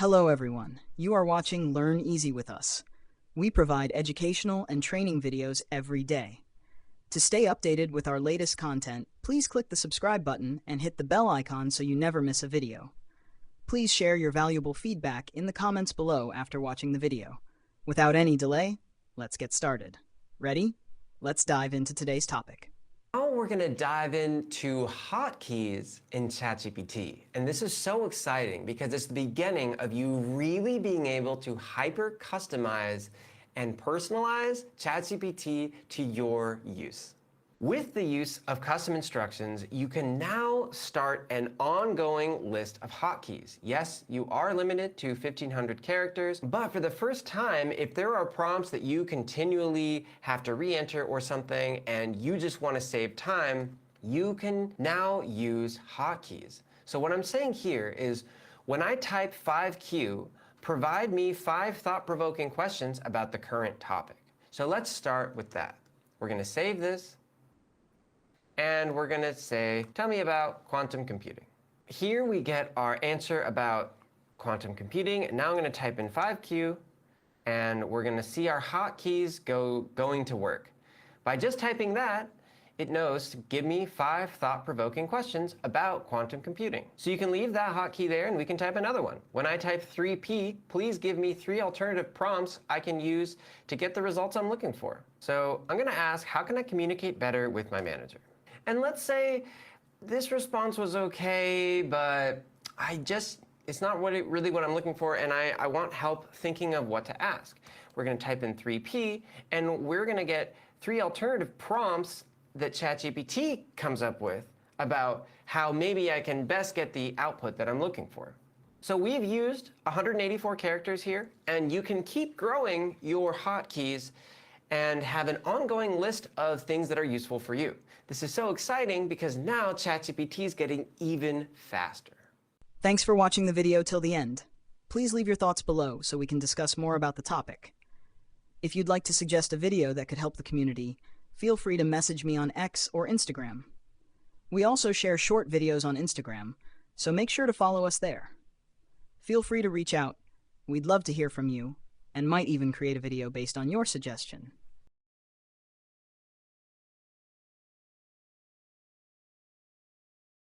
Hello everyone, you are watching Learn Easy with us. We provide educational and training videos every day. To stay updated with our latest content, please click the subscribe button and hit the bell icon so you never miss a video. Please share your valuable feedback in the comments below after watching the video. Without any delay, let's get started. Ready? Let's dive into today's topic. Now we're going to dive into hotkeys in ChatGPT. And this is so exciting because it's the beginning of you really being able to hyper customize and personalize ChatGPT to your use. With the use of custom instructions, you can now start an ongoing list of hotkeys. Yes, you are limited to 1,500 characters, but for the first time, if there are prompts that you continually have to re-enter or something and you just want to save time, you can now use hotkeys. So what I'm saying here is when I type 5Q, provide me 5 thought-provoking questions about the current topic. So let's start with that. We're going to save this. And we're going to say, tell me about quantum computing. Here we get our answer about quantum computing. And now I'm going to type in 5Q, and we're going to see our hotkeys going to work. By just typing that, it knows to give me 5 thought-provoking questions about quantum computing. So you can leave that hotkey there, and we can type another one. When I type 3P, please give me 3 alternative prompts I can use to get the results I'm looking for. So I'm going to ask, how can I communicate better with my manager? And let's say this response was okay, but it's not really what I'm looking for, and I want help thinking of what to ask. We're going to type in 3P, and we're going to get 3 alternative prompts that ChatGPT comes up with about how maybe I can best get the output that I'm looking for. So we've used 184 characters here, and you can keep growing your hotkeys and have an ongoing list of things that are useful for you. This is so exciting because now ChatGPT is getting even faster. Thanks for watching the video till the end. Please leave your thoughts below so we can discuss more about the topic. If you'd like to suggest a video that could help the community, feel free to message me on X or Instagram. We also share short videos on Instagram, so make sure to follow us there. Feel free to reach out. We'd love to hear from you, and might even create a video based on your suggestion.